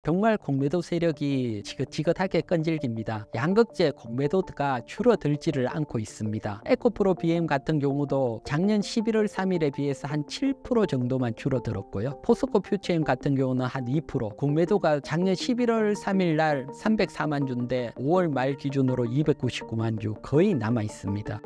정말 공매도 세력이 지긋지긋하게 끈질깁니다. 양극재 공매도가 줄어들지를 않고 있습니다. 에코프로 BM 같은 경우도 작년 11월 3일에 비해서 한 7% 정도만 줄어들었고요. 포스코 퓨처엠 같은 경우는 한 2%, 공매도가 작년 11월 3일 날 304만 주인데 5월 말 기준으로 299만 주 거의 남아 있습니다.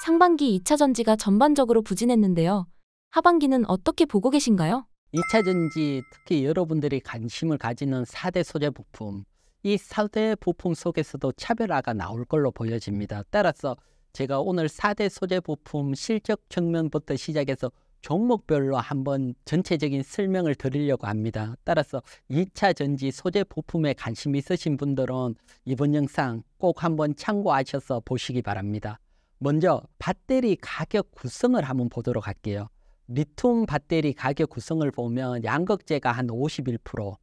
상반기 2차 전지가 전반적으로 부진했는데요. 하반기는 어떻게 보고 계신가요? 2차 전지, 특히 여러분들이 관심을 가지는 4대 소재 부품, 이 4대 부품 속에서도 차별화가 나올 걸로 보여집니다. 따라서 제가 오늘 4대 소재 부품 실적 측면부터 시작해서 종목별로 한번 전체적인 설명을 드리려고 합니다. 따라서 2차 전지 소재 부품에 관심 있으신 분들은 이번 영상 꼭 한번 참고하셔서 보시기 바랍니다. 먼저 배터리 가격 구성을 한번 보도록 할게요. 리튬 배터리 가격 구성을 보면 양극재가 한 51%,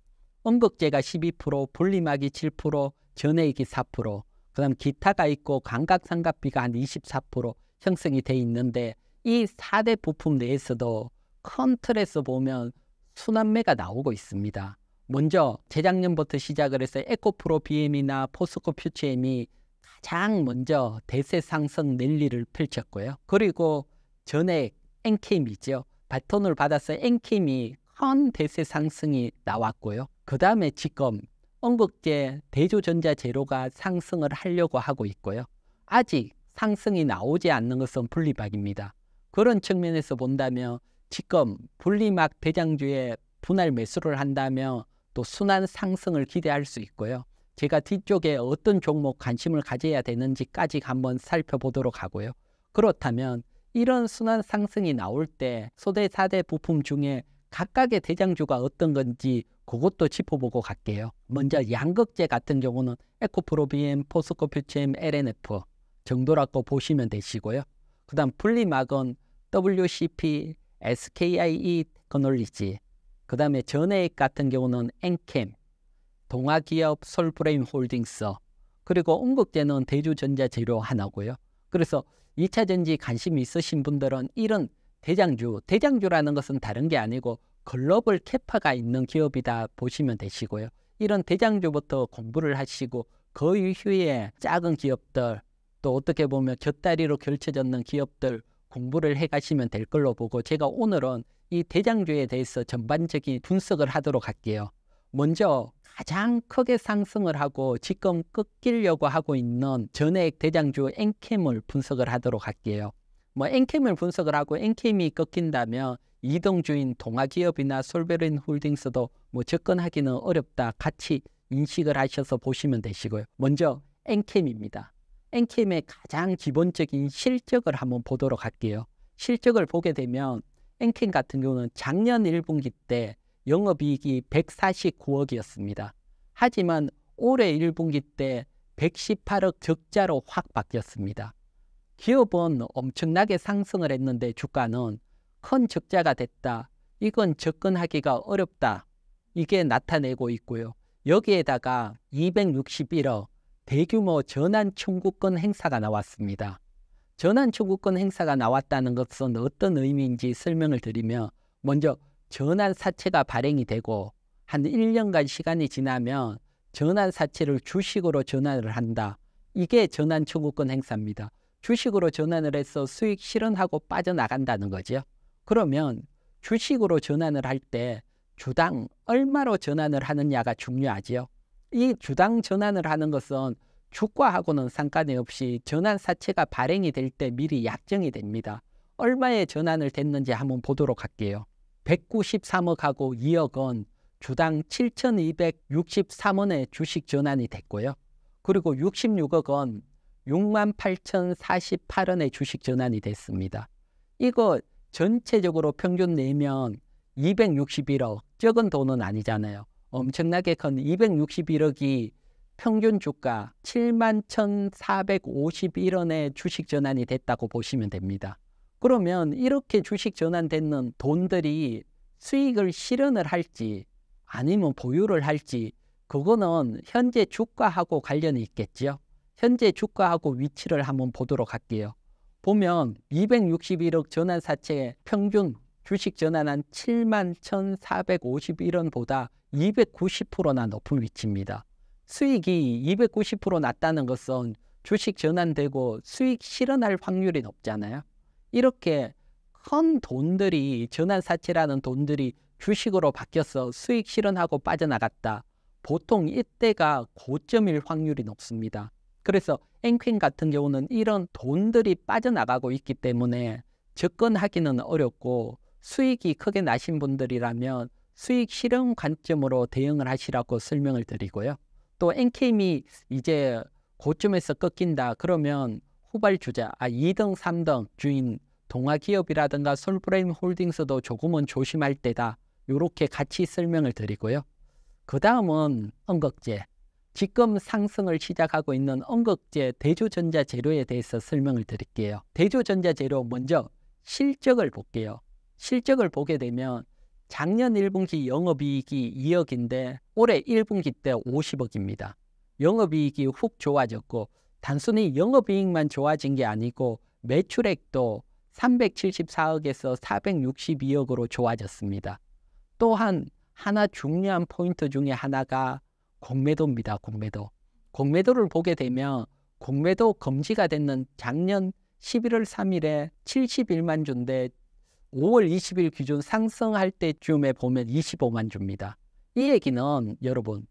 음극재가 12%, 분리막이 7%, 전해액이 4%, 그 다음 기타가 있고 감각상각비가 한 24% 형성이 돼 있는데, 이 4대 부품 내에서도 큰 틀에서 보면 순환매가 나오고 있습니다. 먼저 재작년부터 시작을 해서 에코프로 BM이나 포스코 퓨처엠이 가장 먼저 대세 상승 랠리를 펼쳤고요. 그리고 전액 엔캠이죠. 바톤을 받아서 엔캠이 큰 대세 상승이 나왔고요. 그 다음에 지금 음극재 대조전자 재료가 상승을 하려고 하고 있고요. 아직 상승이 나오지 않는 것은 분리막입니다. 그런 측면에서 본다면 지금 분리막 대장주에 분할 매수를 한다면 또 순환 상승을 기대할 수 있고요. 제가 뒤쪽에 어떤 종목 관심을 가져야 되는지까지 한번 살펴보도록 하고요. 그렇다면 이런 순환 상승이 나올 때 소대 4대 부품 중에 각각의 대장주가 어떤 건지 그것도 짚어보고 갈게요. 먼저 양극재 같은 경우는 에코프로 BM, 포스코 퓨처엠, LNF 정도라고 보시면 되시고요. 그 다음 분리막은 WCP, SKIE 테크놀리지, 그 다음에 전해액 같은 경우는 엔캠, 동아기업 솔브레임 홀딩스, 그리고 음극재는 대주전자 재료 하나고요. 그래서 2차 전지 관심이 있으신 분들은 이런 대장주라는 것은 다른 게 아니고 글로벌 캐파가 있는 기업이다 보시면 되시고요. 이런 대장주부터 공부를 하시고 그 이후에 작은 기업들, 또 어떻게 보면 곁다리로 걸쳐졌는 기업들 공부를 해 가시면 될 걸로 보고, 제가 오늘은 이 대장주에 대해서 전반적인 분석을 하도록 할게요. 먼저 가장 크게 상승을 하고 지금 꺾이려고 하고 있는 전해액 대장주 엔캠을 분석을 하도록 할게요. 엔캠을 분석을 하고 엔캠이 꺾인다면 이동주인 동아기업이나 솔베린 홀딩스도 접근하기는 어렵다, 같이 인식을 하셔서 보시면 되시고요. 먼저 엔캠입니다. 엔캠의 가장 기본적인 실적을 한번 보도록 할게요. 실적을 보게 되면 엔캠 같은 경우는 작년 1분기 때 영업이익이 149억이었습니다. 하지만 올해 1분기 때 118억 적자로 확 바뀌었습니다. 기업은 엄청나게 상승을 했는데 주가는 큰 적자가 됐다, 이건 접근하기가 어렵다, 이게 나타내고 있고요. 여기에다가 261억 대규모 전환 청구권 행사가 나왔습니다. 전환 청구권 행사가 나왔다는 것은 어떤 의미인지 설명을 드리면, 먼저 전환 사채가 발행이 되고 한 1년간 시간이 지나면 전환 사채를 주식으로 전환을 한다. 이게 전환 청구권 행사입니다. 주식으로 전환을 해서 수익 실현하고 빠져나간다는 거죠. 그러면 주식으로 전환을 할 때 주당 얼마로 전환을 하느냐가 중요하죠. 이 주당 전환을 하는 것은 주가하고는 상관이 없이 전환 사채가 발행이 될 때 미리 약정이 됩니다. 얼마에 전환을 됐는지 한번 보도록 할게요. 193억하고 2억은 주당 7,263원의 주식 전환이 됐고요. 그리고 66억은 68,048원의 주식 전환이 됐습니다. 이거 전체적으로 평균 내면 261억, 적은 돈은 아니잖아요. 엄청나게 큰 261억이 평균 주가 71,451원의 주식 전환이 됐다고 보시면 됩니다. 그러면 이렇게 주식 전환되는 돈들이 수익을 실현을 할지 아니면 보유를 할지, 그거는 현재 주가하고 관련이 있겠죠. 현재 주가하고 위치를 한번 보도록 할게요. 보면 261억 전환사채 평균 주식 전환한 71,451원보다 290%나 높은 위치입니다. 수익이 290% 낮다는 것은 주식 전환되고 수익 실현할 확률이 높잖아요. 이렇게 큰 돈들이, 전환사채라는 돈들이 주식으로 바뀌어서 수익 실현하고 빠져나갔다. 보통 이때가 고점일 확률이 높습니다. 그래서 엔퀸 같은 경우는 이런 돈들이 빠져나가고 있기 때문에 접근하기는 어렵고, 수익이 크게 나신 분들이라면 수익 실현 관점으로 대응을 하시라고 설명을 드리고요. 또 엔케임이 이제 고점에서 꺾인다 그러면 후발주자, 2등, 3등 주인 동아기업이라든가 솔브레임 홀딩스도 조금은 조심할 때다. 이렇게 같이 설명을 드리고요. 그 다음은 언급제. 지금 상승을 시작하고 있는 언급제 대조전자재료에 대해서 설명을 드릴게요. 대조전자재료 먼저 실적을 볼게요. 실적을 보게 되면 작년 1분기 영업이익이 2억인데 올해 1분기 때 50억입니다. 영업이익이 훅 좋아졌고, 단순히 영업이익만 좋아진 게 아니고 매출액도 374억에서 462억으로 좋아졌습니다. 또한 하나 중요한 포인트 중에 하나가 공매도입니다. 공매도를 보게 되면 공매도 금지가 됐는 작년 11월 3일에 71만 주인데 5월 20일 기준 상승할 때쯤에 보면 25만 주입니다. 이 얘기는 여러분,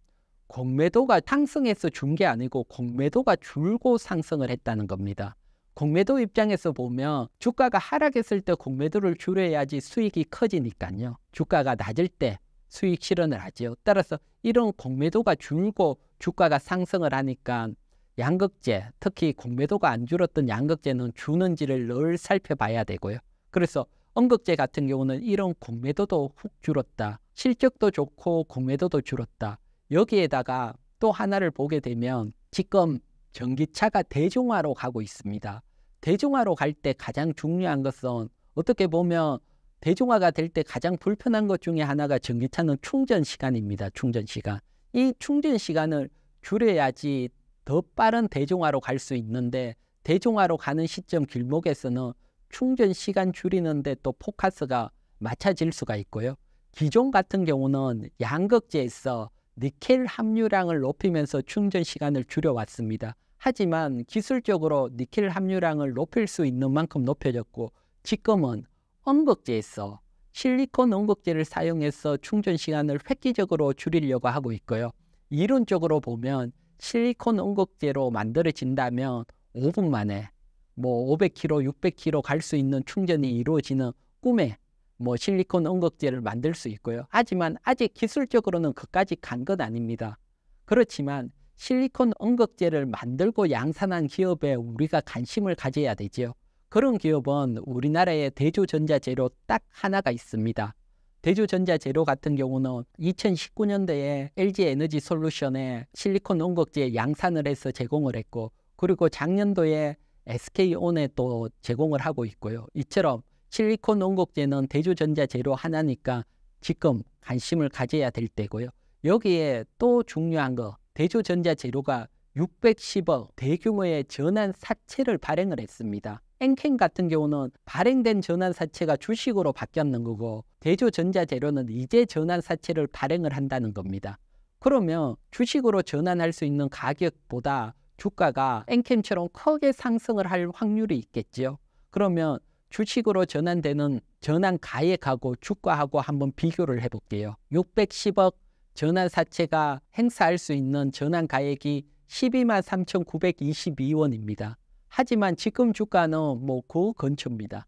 공매도가 상승해서 준 게 아니고 공매도가 줄고 상승을 했다는 겁니다. 공매도 입장에서 보면 주가가 하락했을 때 공매도를 줄여야지 수익이 커지니까요. 주가가 낮을 때 수익 실현을 하죠. 따라서 이런 공매도가 줄고 주가가 상승을 하니까 양극재, 특히 공매도가 안 줄었던 양극재는 주는지를 늘 살펴봐야 되고요. 그래서 언극재 같은 경우는 이런 공매도도 훅 줄었다. 실적도 좋고 공매도도 줄었다. 여기에다가 또 하나를 보게 되면 지금 전기차가 대중화로 가고 있습니다. 대중화로 갈 때 가장 중요한 것은, 어떻게 보면 대중화가 될 때 가장 불편한 것 중에 하나가 전기차는 충전 시간입니다. 충전 시간. 이 충전 시간을 줄여야지 더 빠른 대중화로 갈 수 있는데, 대중화로 가는 시점 길목에서는 충전 시간 줄이는데 또 포커스가 맞춰질 수가 있고요. 기존 같은 경우는 양극재에서 니켈 함유량을 높이면서 충전 시간을 줄여왔습니다. 하지만 기술적으로 니켈 함유량을 높일 수 있는 만큼 높여졌고, 지금은 언극재에서 실리콘 언극재를 사용해서 충전 시간을 획기적으로 줄이려고 하고 있고요. 이론적으로 보면 실리콘 언극재로 만들어진다면 5분 만에 500km, 600km 갈 수 있는 충전이 이루어지는 꿈의 실리콘 언극재를 만들 수 있고요. 하지만 아직 기술적으로는 그까지 간 건 아닙니다. 그렇지만 실리콘 언극재를 만들고 양산한 기업에 우리가 관심을 가져야 되죠. 그런 기업은 우리나라에 대조전자재료 딱 하나가 있습니다. 대조전자재료 같은 경우는 2019년도에 LG에너지솔루션에 실리콘 언극재 양산을 해서 제공을 했고, 그리고 작년도에 SK온에 또 제공을 하고 있고요. 이처럼 실리콘 언극재는 대조전자재료 하나니까 지금 관심을 가져야 될 때고요. 여기에 또 중요한 거, 대조전자재료가 610억 대규모의 전환사채를 발행을 했습니다. 엔캔 같은 경우는 발행된 전환사채가 주식으로 바뀌었는 거고, 대조전자재료는 이제 전환사채를 발행을 한다는 겁니다. 그러면 주식으로 전환할 수 있는 가격보다 주가가 엔캠처럼 크게 상승을 할 확률이 있겠죠. 그러면 주식으로 전환되는 전환가액하고 주가하고 한번 비교를 해볼게요. 610억 전환사채가 행사할 수 있는 전환가액이 12만 3,922원입니다. 하지만 지금 주가는 그 근처입니다.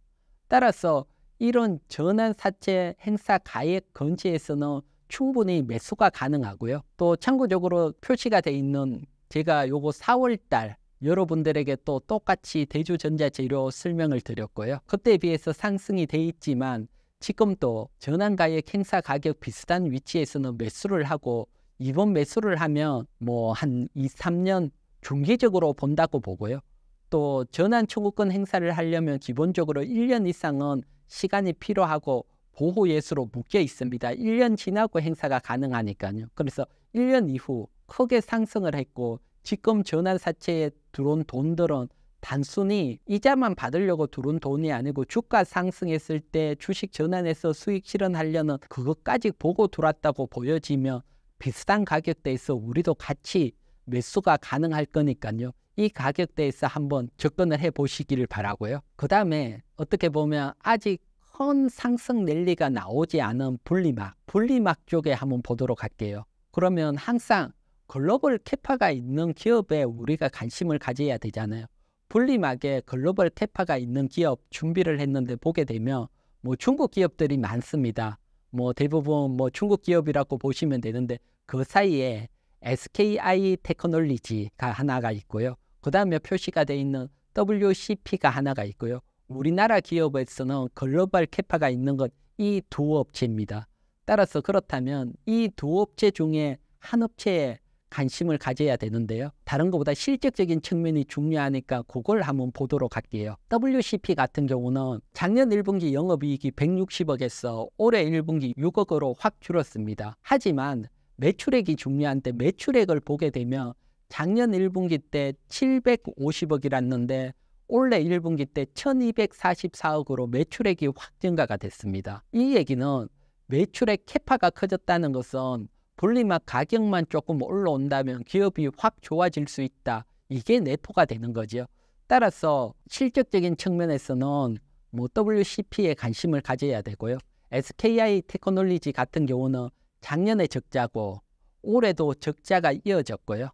따라서 이런 전환사채 행사 가액 근처에서는 충분히 매수가 가능하고요. 또 참고적으로 표시가 돼 있는, 제가 요거 4월달 여러분들에게 또 똑같이 대조전자재료 설명을 드렸고요. 그때에 비해서 상승이 돼 있지만 지금 또 전환가액 행사 가격 비슷한 위치에서는 매수를 하고, 이번 매수를 하면 한 2, 3년 중기적으로 본다고 보고요. 또 전환 청구권 행사를 하려면 기본적으로 1년 이상은 시간이 필요하고 보호 예수로 묶여 있습니다. 1년 지나고 행사가 가능하니까요. 그래서 1년 이후 크게 상승을 했고, 지금 전환사채에 들어온 돈들은 단순히 이자만 받으려고 들어온 돈이 아니고 주가 상승했을 때 주식 전환해서 수익 실현하려는 그것까지 보고 들어왔다고 보여지면 비슷한 가격대에서 우리도 같이 매수가 가능할 거니까요. 이 가격대에서 한번 접근을 해 보시기를 바라고요. 그 다음에 어떻게 보면 아직 큰 상승 랠리가 나오지 않은 분리막 쪽에 한번 보도록 할게요. 그러면 항상 글로벌 캐파가 있는 기업에 우리가 관심을 가져야 되잖아요. 분리막에 글로벌 캐파가 있는 기업 준비를 했는데 보게 되면 뭐 중국 기업들이 많습니다. 뭐 대부분 뭐 중국 기업이라고 보시면 되는데 그 사이에 SKI 테크놀리지가 하나가 있고요. 그 다음에 표시가 되어 있는 WCP가 하나가 있고요. 우리나라 기업에서는 글로벌 캐파가 있는 것 이 두 업체입니다. 따라서 그렇다면 이 두 업체 중에 한 업체에 관심을 가져야 되는데요. 다른 것보다 실질적인 측면이 중요하니까 그걸 한번 보도록 할게요. WCP 같은 경우는 작년 1분기 영업이익이 160억에서 올해 1분기 6억으로 확 줄었습니다. 하지만 매출액이 중요한데 매출액을 보게 되면 작년 1분기 때 750억이랐는데 올해 1분기 때 1244억으로 매출액이 확 증가가 됐습니다. 이 얘기는 매출액 캐파가 커졌다는 것은 분리막 가격만 조금 올라온다면 기업이 확 좋아질 수 있다. 이게 내포가 되는 거죠. 따라서 실질적인 측면에서는 뭐 WCP에 관심을 가져야 되고요. SKI 테크놀리지 같은 경우는 작년에 적자고 올해도 적자가 이어졌고요.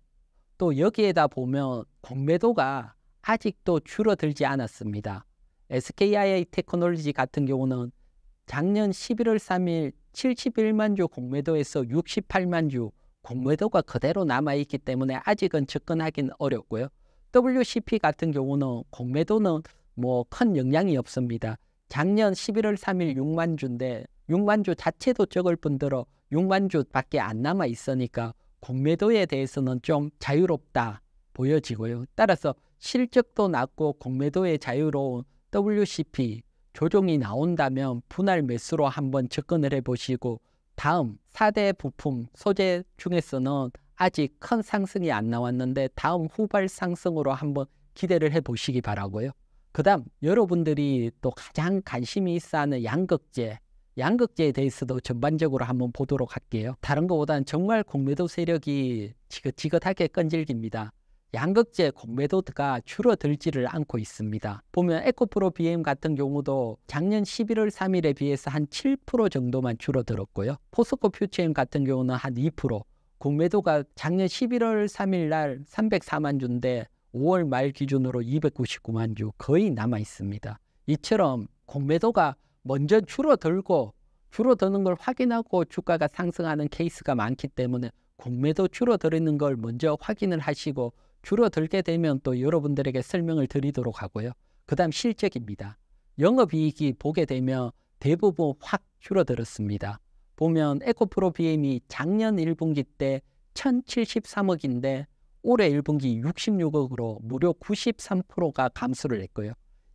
또 여기에다 보면 공매도가 아직도 줄어들지 않았습니다. SKI 테크놀리지 같은 경우는 작년 11월 3일 71만 주 공매도에서 68만 주 공매도가 그대로 남아있기 때문에 아직은 접근하기는 어렵고요. WCP 같은 경우는 공매도는 뭐 큰 영향이 없습니다. 작년 11월 3일 6만 주인데 6만 주 자체도 적을 뿐더러 6만 주밖에 안 남아 있으니까 공매도에 대해서는 좀 자유롭다 보여지고요. 따라서 실적도 낮고 공매도에 자유로운 WCP 조정이 나온다면 분할 매수로 한번 접근을 해보시고 다음 4대 부품 소재 중에서는 아직 큰 상승이 안 나왔는데 다음 후발 상승으로 한번 기대를 해보시기 바라고요. 그 다음 여러분들이 또 가장 관심이 있어하는 양극재에 대해서도 전반적으로 한번 보도록 할게요. 다른 것보다는 정말 공매도 세력이 지긋지긋하게 끈질깁니다. 양극재 공매도가 줄어들지를 않고 있습니다. 보면 에코프로 BM 같은 경우도 작년 11월 3일에 비해서 한 7% 정도만 줄어들었고요. 포스코 퓨처엠 같은 경우는 한 2%, 공매도가 작년 11월 3일 날 304만 주인데 5월 말 기준으로 299만 주 거의 남아 있습니다. 이처럼 공매도가 먼저 줄어드는 걸 확인하고 주가가 상승하는 케이스가 많기 때문에 공매도 줄어드는 걸 먼저 확인을 하시고 줄어들게 되면 또 여러분들에게 설명을 드리도록 하고요. 그 다음 실적입니다. 영업이익이 보게 되면 대부분 확 줄어들었습니다. 보면 에코프로 BM이 작년 1분기 때 1073억인데 올해 1분기 66억으로 무려 93%가 감소를 했고요.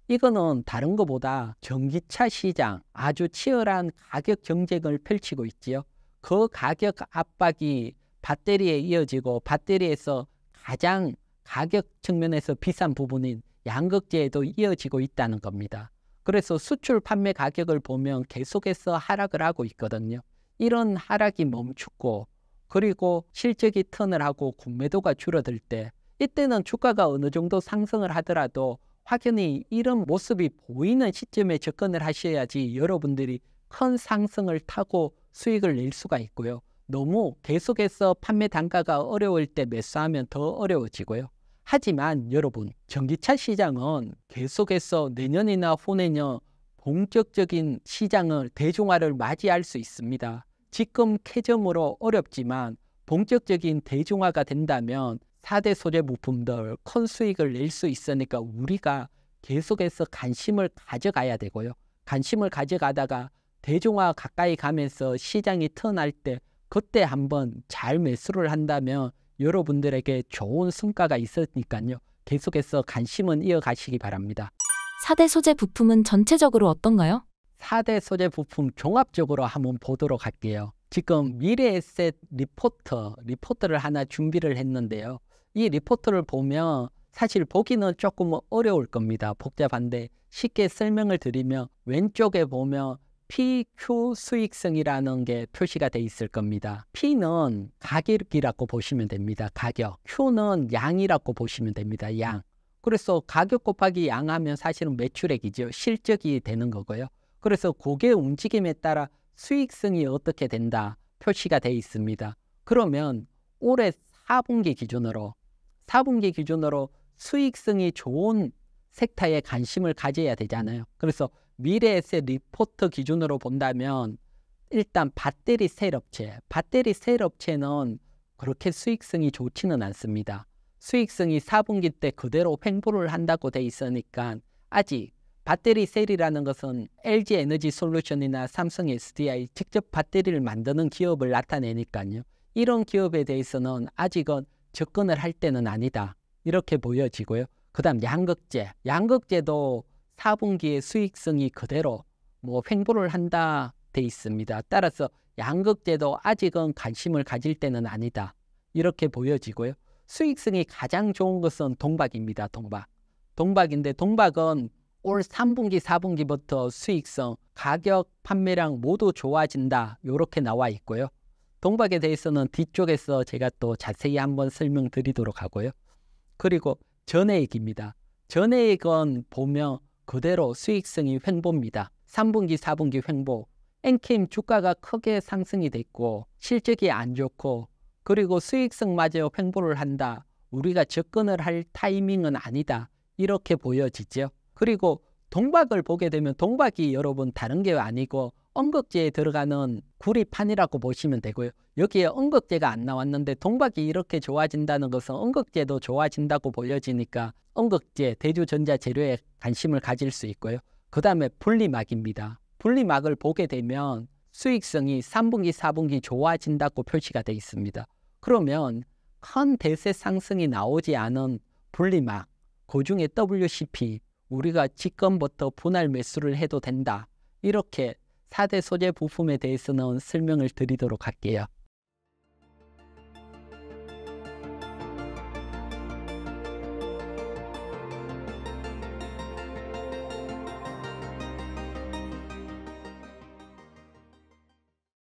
이거는 다른 것보다 전기차 시장 아주 치열한 가격 경쟁을 펼치고 있지요. 그 가격 압박이 배터리에 이어지고 배터리에서 가장 가격 측면에서 비싼 부분인 양극재에도 이어지고 있다는 겁니다. 그래서 수출 판매 가격을 보면 계속해서 하락을 하고 있거든요. 이런 하락이 멈추고 그리고 실적이 턴을 하고 공매도가 줄어들 때 이때는 주가가 어느 정도 상승을 하더라도 확연히 이런 모습이 보이는 시점에 접근을 하셔야지 여러분들이 큰 상승을 타고 수익을 낼 수가 있고요. 너무 계속해서 판매 단가가 어려울 때 매수하면 더 어려워지고요. 하지만 여러분, 전기차 시장은 계속해서 내년이나 후내년 본격적인 시장을 대중화를 맞이할 수 있습니다. 지금 캐점으로 어렵지만 본격적인 대중화가 된다면 4대 소재 부품들 큰 수익을 낼 수 있으니까 우리가 계속해서 관심을 가져가야 되고요. 관심을 가져가다가 대중화 가까이 가면서 시장이 턴할 때 그때 한번 잘 매수를 한다면 여러분들에게 좋은 성과가 있으니까요. 계속해서 관심은 이어가시기 바랍니다. 4대 소재 부품은 전체적으로 어떤가요? 4대 소재 부품 종합적으로 한번 보도록 할게요. 지금 미래에셋 리포트를 하나 준비를 했는데요. 이 리포트를 보면 사실 보기는 조금 어려울 겁니다. 복잡한데 쉽게 설명을 드리면 왼쪽에 보면 PQ 수익성이라는 게 표시가 돼 있을 겁니다. P는 가격이라고 보시면 됩니다. 가격. Q는 양이라고 보시면 됩니다. 양. 그래서 가격 곱하기 양 하면 사실은 매출액이죠. 실적이 되는 거고요. 그래서 고객 움직임에 따라 수익성이 어떻게 된다 표시가 돼 있습니다. 그러면 올해 4분기 기준으로 수익성이 좋은 섹터에 관심을 가져야 되잖아요. 그래서 미래에셋 리포트 기준으로 본다면 일단 배터리 셀 업체는 그렇게 수익성이 좋지는 않습니다. 수익성이 4분기 때 그대로 횡보를 한다고 돼 있으니까 아직 배터리 셀이라는 것은 LG 에너지 솔루션이나 삼성 SDI 직접 배터리를 만드는 기업을 나타내니까요. 이런 기업에 대해서는 아직은 접근을 할 때는 아니다. 이렇게 보여지고요. 그 다음 양극재도 4분기에 수익성이 그대로 횡보를 한다 돼 있습니다. 따라서 양극재도 아직은 관심을 가질 때는 아니다. 이렇게 보여지고요. 수익성이 가장 좋은 것은 동박입니다. 동박인데 동박은 올 3분기, 4분기부터 수익성, 가격, 판매량 모두 좋아진다. 이렇게 나와 있고요. 동박에 대해서는 뒤쪽에서 제가 또 자세히 한번 설명드리도록 하고요. 그리고 전해액입니다. 전해액은 보면 그대로 수익성이 횡보입니다. 3분기, 4분기 횡보. 엔캠 주가가 크게 상승이 됐고 실적이 안 좋고 그리고 수익성마저 횡보를 한다. 우리가 접근을 할 타이밍은 아니다. 이렇게 보여지죠. 그리고 동박을 보게 되면 동박이 여러분 다른 게 아니고 언극재에 들어가는 구리판이라고 보시면 되고요. 여기에 언극재가 안 나왔는데 동박이 이렇게 좋아진다는 것은 언극재도 좋아진다고 보여지니까 언극재, 대주전자 재료에 관심을 가질 수 있고요. 그 다음에 분리막입니다. 분리막을 보게 되면 수익성이 3분기, 4분기 좋아진다고 표시가 되어 있습니다. 그러면 큰 대세 상승이 나오지 않은 분리막, 그중에 WCP, 우리가 지금부터 분할 매수를 해도 된다. 이렇게 4대 소재 부품에 대해서는 설명을 드리도록 할게요.